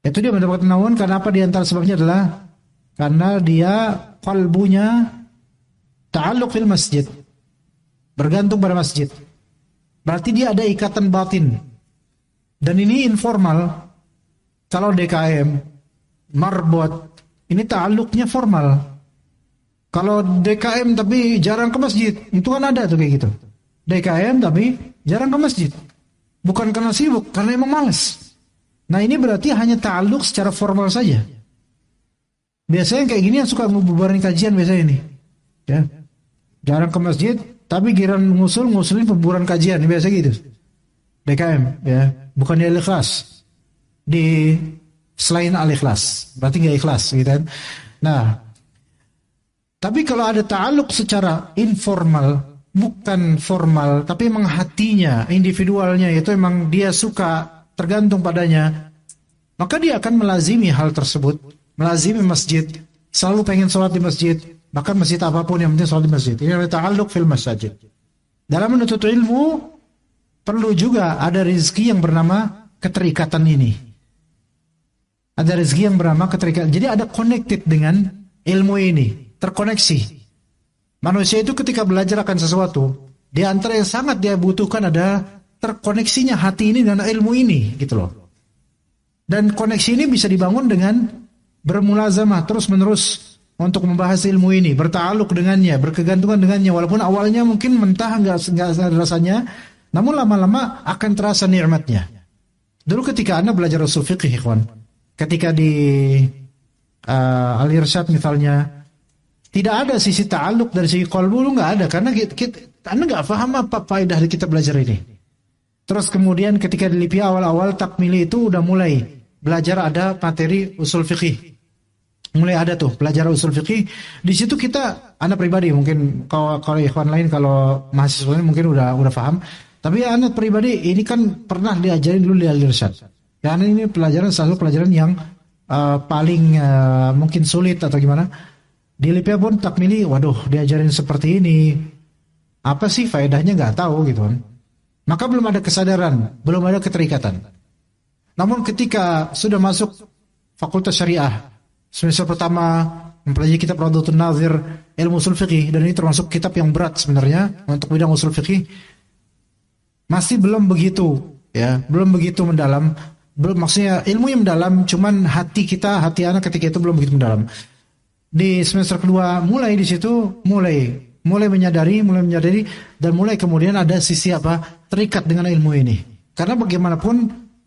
Itu dia mendapatkan naungan karena apa? Di antara sebabnya adalah karena dia qalbunya ta'alluq fil masjid, bergantung pada masjid. Berarti dia ada ikatan batin. Dan ini informal. Kalau DKM, marbot, ini ta'alluqnya formal. Kalau DKM tapi jarang ke masjid, itu kan ada tuh kayak gitu. DKM tapi jarang ke masjid. Bukan karena sibuk, karena emang malas. Nah, ini berarti hanya ta'alluq secara formal saja. Biasanya kayak gini yang suka ngebubarin kajian biasanya ini. Ya. Jarang ke masjid, tapi giran ngusulin pembubaran kajian, biasa gitu. DKM, ya. Bukan di al-ikhlas. Di selain al-ikhlas, berarti nggak ikhlas gitu kan. Nah, tapi kalau ada ta'alluq secara informal, bukan formal, tapi memang hatinya, individualnya, itu memang dia suka, tergantung padanya, maka dia akan melazimi hal tersebut, melazimi masjid, selalu pengen sholat di masjid, bahkan masjid apapun yang penting sholat di masjid. Ini adalah ta'alluq fil masjid. Dalam menuntut ilmu perlu juga ada rezeki yang bernama keterikatan ini. Ada rezeki yang bernama keterikatan. Jadi ada connected dengan ilmu ini, terkoneksi. Manusia itu ketika belajar akan sesuatu, di antara yang sangat dia butuhkan ada terkoneksinya hati ini dengan ilmu ini, gitu loh. Dan koneksi ini bisa dibangun dengan bermulazamah terus-menerus untuk membahas ilmu ini, berta'alluq dengannya, berkegantungan dengannya, walaupun awalnya mungkin mentah nggak ada rasanya, namun lama-lama akan terasa nikmatnya. Dulu ketika Anda belajar usul fiqih, ikhwan, ketika di Al-Irsyad misalnya, tidak ada sisi ta'alluq dari segi qalbu, nggak ada, karena Anda nggak paham apa faedah kita belajar ini. Terus kemudian ketika di Lipia awal-awal takmili itu udah mulai belajar ada materi usul fiqih. Mulai ada tuh belajar usul fiqih. Di situ kita, Anda pribadi mungkin kalau ikhwan lain, kalau mahasiswa ini mungkin udah paham. Tapi Anda pribadi ini kan pernah diajarin dulu di Al-Irsyad. Karena ini selalu pelajaran yang paling mungkin sulit atau gimana. Di Lipia pun takmili, waduh, diajarin seperti ini. Apa sih faedahnya nggak tahu gitu kan. Maka belum ada kesadaran, belum ada keterikatan. Namun ketika sudah masuk fakultas syariah, semester pertama mempelajari kitab Rawdatun Nazir, ilmu usul fiqih, dan ini termasuk kitab yang berat sebenarnya untuk bidang usul fiqih, masih belum begitu mendalam. Belum, maksudnya ilmu yang mendalam, cuman hati anak ketika itu belum begitu mendalam. Di semester kedua mulai di situ mulai menyadari dan mulai kemudian ada sisi terikat dengan ilmu ini. Karena bagaimanapun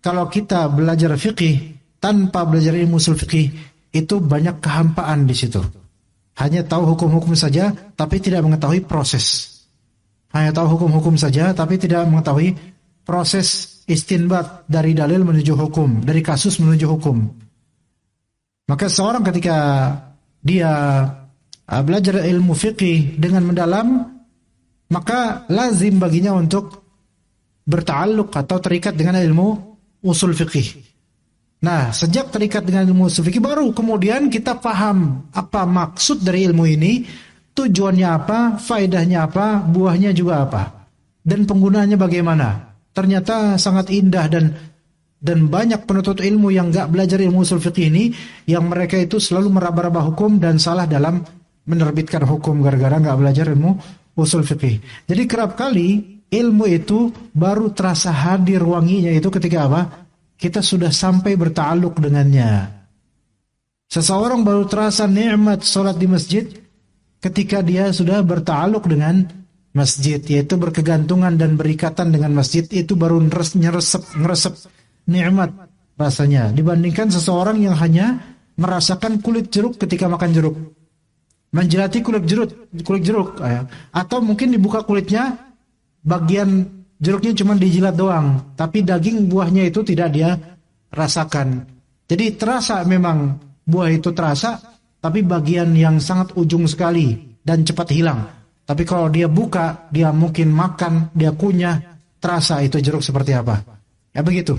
kalau kita belajar fiqih tanpa belajar ilmu usul fikih itu banyak kehampaan di situ. Hanya tahu hukum-hukum saja tapi tidak mengetahui proses. Hanya tahu hukum-hukum saja tapi tidak mengetahui proses istinbat dari dalil menuju hukum, dari kasus menuju hukum. Maka seorang ketika dia belajar ilmu fikih dengan mendalam, maka lazim baginya untuk berta'alluq atau terikat dengan ilmu usul fikih. Nah, sejak terikat dengan ilmu usul fikih baru kemudian kita paham apa maksud dari ilmu ini, tujuannya apa, faedahnya apa, buahnya juga apa, dan penggunaannya bagaimana. Ternyata sangat indah dan banyak penuntut ilmu yang enggak belajar ilmu usul fikih ini yang mereka itu selalu meraba-raba hukum dan salah dalam menerbitkan hukum gara-gara enggak belajar ilmu usul fikih. Jadi kerap kali ilmu itu baru terasa hadir wanginya itu ketika apa? Kita sudah sampai berta'alluq dengannya. Seseorang baru terasa nikmat salat di masjid ketika dia sudah berta'alluq dengan masjid, yaitu berkegantungan dan berikatan dengan masjid, itu baru ngeresep nikmat rasanya dibandingkan seseorang yang hanya merasakan kulit jeruk ketika makan jeruk, menjelati kulit jeruk, atau mungkin dibuka kulitnya, bagian jeruknya cuma dijilat doang, tapi daging buahnya itu tidak dia rasakan. Jadi terasa memang buah itu terasa, tapi bagian yang sangat ujung sekali dan cepat hilang. Tapi kalau dia buka, dia mungkin makan, dia kunyah, terasa itu jeruk seperti apa. Ya begitu.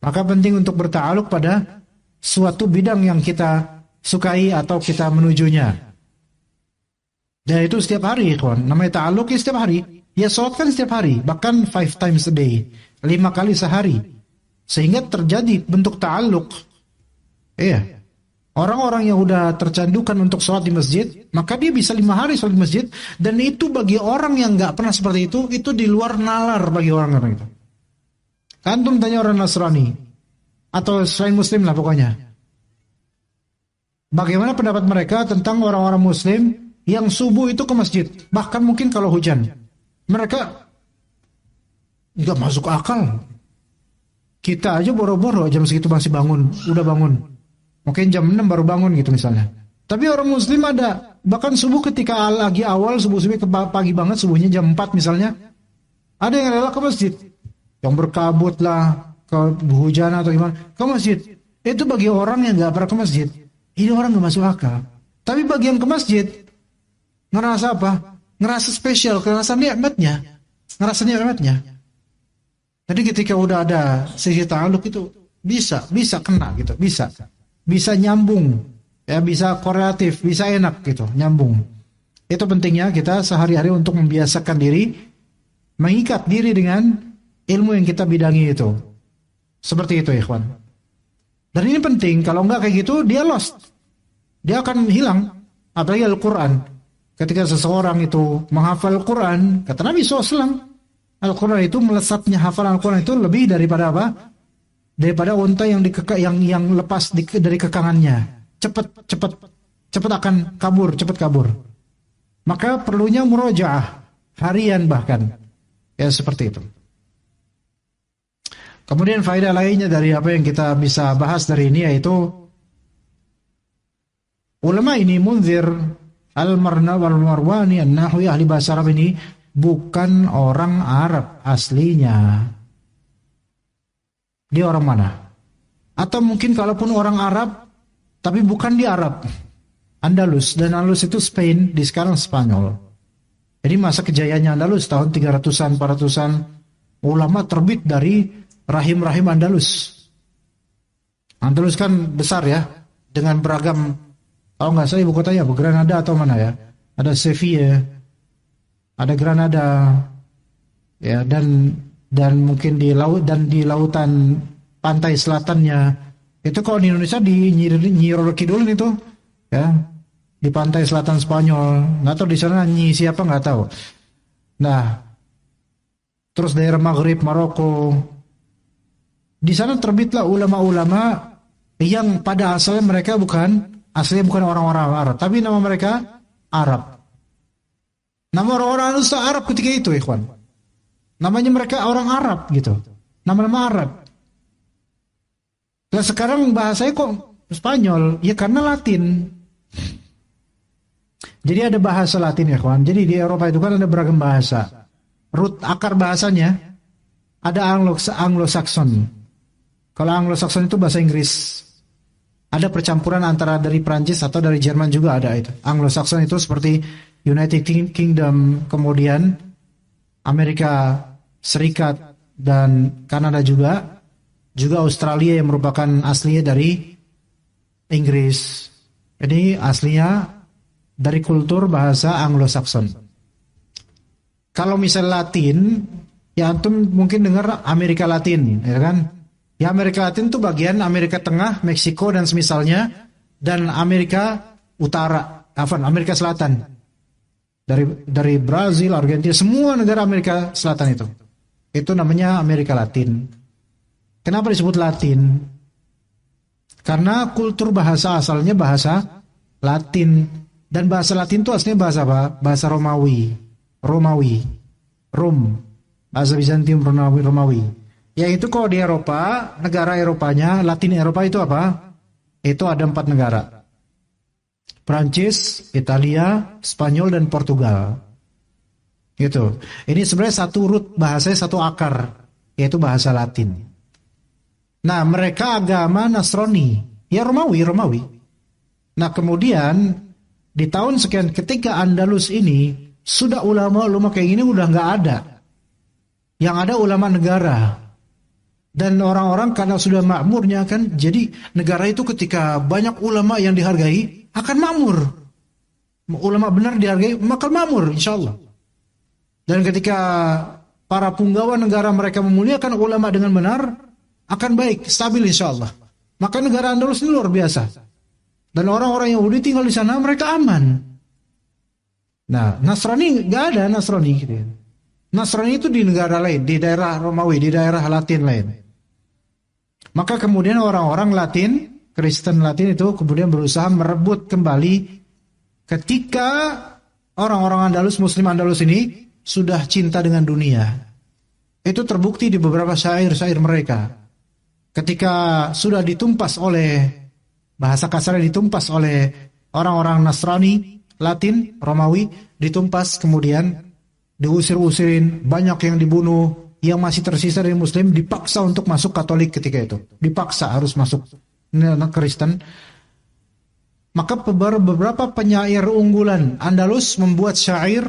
Maka penting untuk berta'aluk pada suatu bidang yang kita sukai atau kita menujunya. Dan itu setiap hari, kawan. Namanya ta'aluk ya setiap hari. Ya sholat kan setiap hari, bahkan 5 times a day, 5 kali sehari. Sehingga terjadi bentuk ta'aluk. Iya. Orang-orang yang udah tercandukan untuk sholat di masjid, maka dia bisa 5 hari sholat di masjid, dan itu bagi orang yang nggak pernah seperti itu di luar nalar bagi orang-orang itu. Antum tanya orang Nasrani, atau selain Muslim lah pokoknya, bagaimana pendapat mereka tentang orang-orang Muslim yang subuh itu ke masjid, bahkan mungkin kalau hujan. Mereka nggak masuk akal. Kita aja boro-boro jam segitu masih bangun, udah bangun. Mungkin jam 6 baru bangun gitu misalnya. Tapi orang muslim ada, bahkan subuh ketika lagi awal subuh-subuh pagi banget, subuhnya jam 4 misalnya, ada yang rela ke masjid. Yang berkabut lah, ke hujan atau gimana, ke masjid. Itu bagi orang yang gak pernah ke masjid, ini orang gak masuk akal. Tapi bagi yang ke masjid, ngerasa apa? Ngerasa spesial, ngerasa nikmatnya. Jadi ketika udah ada sisi ta'aluk itu, bisa kena gitu, bisa nyambung, ya bisa koreatif, bisa enak gitu, nyambung. Itu pentingnya kita sehari-hari untuk membiasakan diri, mengikat diri dengan ilmu yang kita bidangi itu. Seperti itu, ikhwan. Dan ini penting, kalau enggak kayak gitu, dia lost. Dia akan hilang. Apalagi Al-Quran. Ketika seseorang itu menghafal Al-Quran, kata Nabi SAW, Al-Quran itu melesatnya hafalan Al-Quran itu lebih daripada apa? Daripada unta yang lepas dari kekangannya. Cepat akan kabur, cepat kabur. Maka perlunya murojaah harian bahkan. Ya seperti itu. Kemudian faedah lainnya dari apa yang kita bisa bahas dari ini yaitu ulama ini Munzir Al-Marna wal-Marwani An-Nahwi ahli bahasa Arab ini bukan orang Arab aslinya. Dia orang mana? Atau mungkin kalaupun orang Arab tapi bukan di Arab, Andalus, dan Andalus itu Spain, di sekarang Spanyol. Jadi masa kejayaannya Andalus tahun 300-an, 400-an, ulama terbit dari rahim-rahim Andalus. Andalus kan besar ya, dengan beragam. Kalau nggak salah ibu kotanya apa? Granada atau mana ya? Ada Sevilla, ada Granada, ya dan mungkin di laut dan di lautan pantai selatannya. Itu kalau di Indonesia di Nyi Kidul itu, ya di pantai selatan Spanyol. Nggak tahu di sana Nyi siapa nggak tahu. Nah, terus daerah Maghrib, Maroko. Di sana terbitlah ulama-ulama yang pada asalnya aslinya bukan orang-orang Arab, tapi nama mereka Arab. Nama orang-orang Arab ketika itu, ikhwan. Namanya mereka orang Arab gitu. Nama-nama Arab. Lah sekarang bahasanya kok Spanyol? Ya karena Latin. Jadi ada bahasa Latin ya kawan. Jadi di Eropa itu kan ada beragam bahasa. Root akar bahasanya ada Anglo-Saxon. Kalau Anglo-Saxon itu bahasa Inggris. Ada percampuran antara dari Prancis atau dari Jerman juga ada itu. Anglo-Saxon itu seperti United Kingdom, kemudian Amerika Serikat dan Kanada juga. Juga Australia yang merupakan aslinya dari Inggris. Ini aslinya dari kultur bahasa Anglo-Saxon. Kalau misal Latin, ya antum mungkin dengar Amerika Latin, ya kan? Ya Amerika Latin itu bagian Amerika Tengah, Meksiko dan semisalnya, dan Amerika Utara, Amerika Selatan. Dari Brazil, Argentina, semua negara Amerika Selatan itu. Itu namanya Amerika Latin. Kenapa disebut Latin? Karena kultur bahasa asalnya bahasa Latin. Dan bahasa Latin itu aslinya bahasa apa? Bahasa Romawi. Rom. Bahasa Bizantium Romawi. Yaitu kalau di Eropa, negara Eropanya, Latin Eropa itu apa? Itu ada 4 negara. Prancis, Italia, Spanyol, dan Portugal. Gitu. Ini sebenarnya satu root bahasanya, satu akar. Yaitu bahasa Latin. Nah, mereka agama Nasrani, ya Romawi. Nah, kemudian di tahun sekian ketika Andalus ini sudah ulama kayak gini udah nggak ada. Yang ada ulama negara. Dan orang-orang karena sudah makmurnya kan, jadi negara itu ketika banyak ulama yang dihargai akan makmur. Ulama benar dihargai maka makmur insyaallah. Dan ketika para punggawa negara mereka memuliakan ulama dengan benar, akan baik, stabil insyaallah. Maka negara Andalus ini luar biasa. Dan orang-orang Yahudi tinggal di sana, mereka aman. Nah, Nasrani nggak ada Nasrani gitu ya. Nasrani itu di negara lain, di daerah Romawi, di daerah Latin lain. Maka kemudian orang-orang Latin, Kristen Latin itu kemudian berusaha merebut kembali ketika orang-orang Andalus, Muslim Andalus ini sudah cinta dengan dunia. Itu terbukti di beberapa syair-syair mereka. Ketika sudah ditumpas oleh, bahasa kasarnya ditumpas oleh orang-orang Nasrani, Latin, Romawi, ditumpas kemudian diusir-usirin, banyak yang dibunuh, yang masih tersisa dari Muslim dipaksa untuk masuk Katolik ketika itu. Dipaksa harus masuk Kristen. Maka beberapa penyair unggulan Andalus membuat syair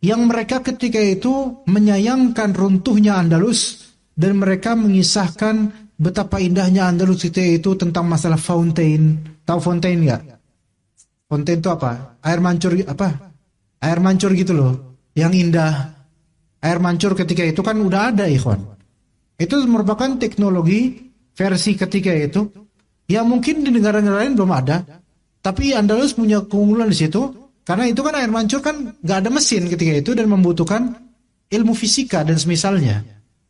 yang mereka ketika itu menyayangkan runtuhnya Andalus dan mereka mengisahkan betapa indahnya Andalus itu tentang masalah fountain. Tahu fountain nggak? Fountain itu apa? Air mancur apa? Air mancur gitu loh. Yang indah. Air mancur ketika itu kan udah ada ikhwan. Itu merupakan teknologi versi ketika itu. Ya mungkin di negara-negara lain belum ada. Tapi Andalus punya keunggulan di situ. Karena itu kan air mancur kan nggak ada mesin ketika itu dan membutuhkan ilmu fisika dan semisalnya.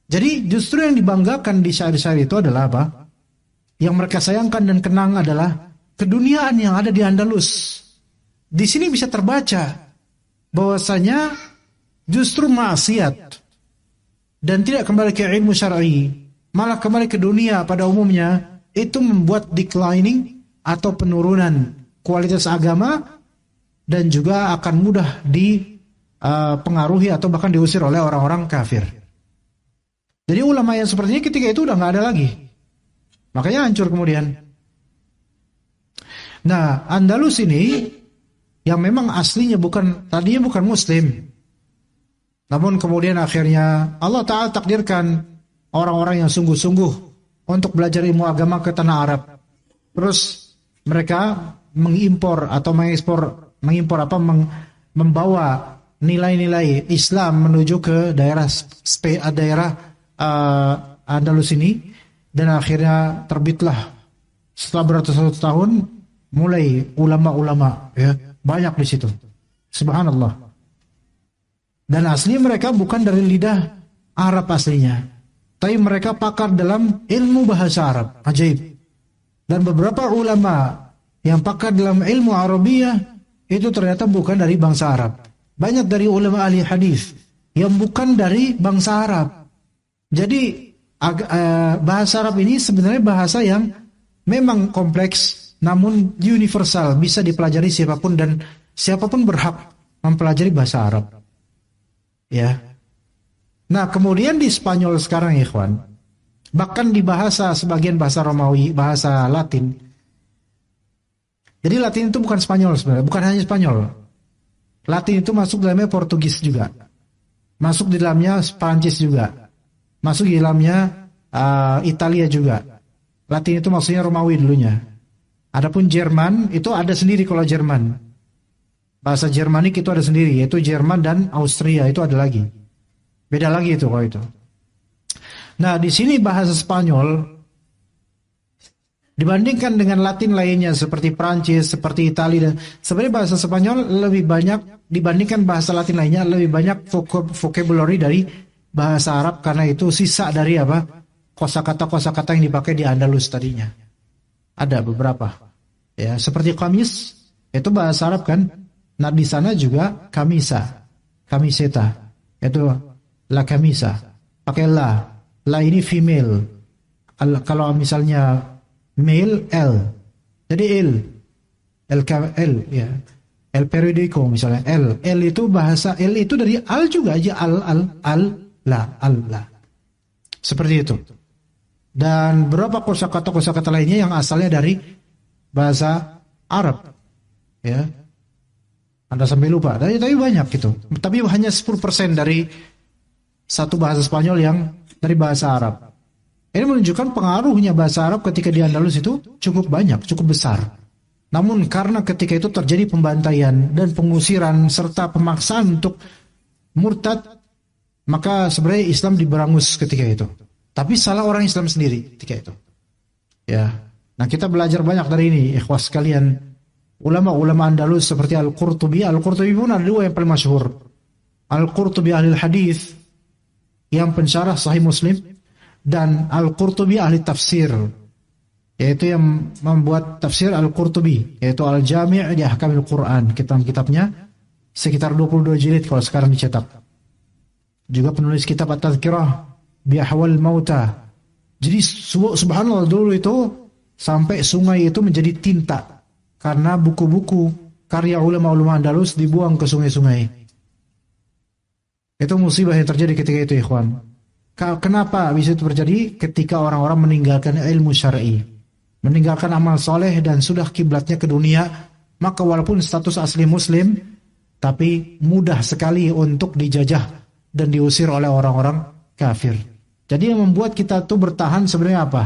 Jadi justru yang dibanggakan di syair-syair itu adalah apa? Yang mereka sayangkan dan kenang adalah keduniaan yang ada di Andalus. Di sini bisa terbaca bahwasanya justru maksiat dan tidak kembali ke ilmu syar'i, malah kembali ke dunia pada umumnya, itu membuat declining atau penurunan kualitas agama dan juga akan mudah dipengaruhi atau bahkan diusir oleh orang-orang kafir. Jadi ulama yang seperti ini ketika itu udah nggak ada lagi. Makanya hancur kemudian. Nah, Andalus ini yang memang aslinya tadinya bukan Muslim. Namun kemudian akhirnya Allah Ta'ala takdirkan orang-orang yang sungguh-sungguh untuk belajar ilmu agama ke tanah Arab. Terus mereka membawa nilai-nilai Islam menuju ke daerah Andalus ini, dan akhirnya terbitlah setelah beratus-ratus tahun mulai ulama-ulama ya, banyak di situ. Subhanallah. Dan asli mereka bukan dari lidah Arab aslinya, tapi mereka pakar dalam ilmu bahasa Arab. Ajaib. Dan beberapa ulama yang pakar dalam ilmu Arabiyah itu ternyata bukan dari bangsa Arab. Banyak dari ulama ahli hadis yang bukan dari bangsa Arab. Jadi bahasa Arab ini sebenarnya bahasa yang memang kompleks, namun universal, bisa dipelajari siapapun dan siapapun berhak mempelajari bahasa Arab. Ya. Nah, kemudian di Spanyol sekarang, ikhwan, bahkan di bahasa sebagian bahasa Romawi, bahasa Latin. Jadi Latin itu bukan Spanyol sebenarnya, bukan hanya Spanyol. Latin itu masuk dalamnya Portugis juga, masuk di dalamnya Prancis juga, masuk di dalamnya Italia juga. Latin itu maksudnya Romawi dulunya. Adapun Jerman itu ada sendiri kalau Jerman. Bahasa Jermanik itu ada sendiri, yaitu Jerman dan Austria itu ada lagi. Beda lagi itu kalau itu. Nah, di sini bahasa Spanyol dibandingkan dengan Latin lainnya seperti Prancis, seperti Italia, dan sebenarnya bahasa Spanyol lebih banyak dibandingkan bahasa Latin lainnya, lebih banyak vocabulary dari bahasa Arab karena itu sisa dari apa? Kosakata yang dipakai di Andalus tadinya. Ada beberapa. Ya, seperti kamis itu bahasa Arab kan. Nah, di sana juga kamisa, kamiseta. Itu la kamisa. Pakai la. La ini female. Kalau misalnya male, L. Jadi L ya. El periodico misalnya L. L itu bahasa L itu dari al juga aja al la. Seperti itu. Dan berapa kosakata lainnya yang asalnya dari bahasa Arab. Ya. Anda sampai lupa. Tapi banyak gitu. Tapi hanya 10% dari satu bahasa Spanyol yang dari bahasa Arab. Ini menunjukkan pengaruhnya bahasa Arab ketika di Andalus itu cukup banyak, cukup besar. Namun karena ketika itu terjadi pembantaian dan pengusiran serta pemaksaan untuk murtad, maka sebenarnya Islam diberangus ketika itu. Tapi salah orang Islam sendiri ketika itu. Ya. Nah, kita belajar banyak dari ini, ikhwas sekalian. Ulama-ulama Andalus seperti Al-Qurtubi pun ada dua yang paling masyhur. Al-Qurtubi ahli hadis yang pensyarah Sahih Muslim dan Al-Qurtubi ahli tafsir, yaitu yang membuat tafsir Al-Qurtubi, yaitu Al-Jami' di Ahkamil Quran. Kitab-kitabnya sekitar 22 jilid kalau sekarang dicetak. Juga penulis kitab At-Tadhkirah bi Ahwal Mauta. Jadi subhanallah, dulu itu sampai sungai itu menjadi tinta karena buku-buku karya ulama-ulama Andalus dibuang ke sungai-sungai. Itu musibah yang terjadi ketika itu, ikhwan. Kenapa bisa itu terjadi? Ketika orang-orang meninggalkan ilmu syar'i, meninggalkan amal soleh dan sudah kiblatnya ke dunia, maka walaupun status asli muslim, tapi mudah sekali untuk dijajah dan diusir oleh orang-orang kafir. Jadi yang membuat kita tuh bertahan sebenarnya apa?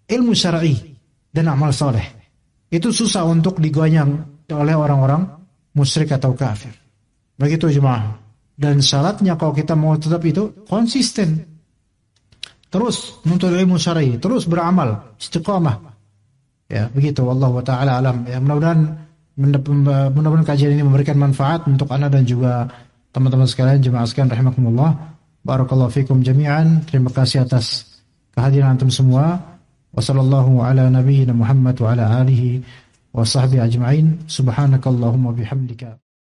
Ilmu syar'i dan amal soleh. Itu susah untuk digoyang oleh orang-orang musyrik atau kafir. Begitu jemaah. Dan syaratnya kalau kita mau tetap itu konsisten. Terus menuntut ilmu syar'i, terus beramal, istiqamah. Ya, begitu. Wallahu ta'ala alam. Ya, mudah-mudahan kajian ini memberikan manfaat untuk Anda dan juga teman-teman sekalian, jemaah sekalian rahimakumullah. Barakallahu fikum jami'an. Terima kasih atas kehadiran antum semua. Wassallallahu ala nabiyyina Muhammad wa ala alihi wa sahbihi ajma'in. Subhanakallahumma bihamdika.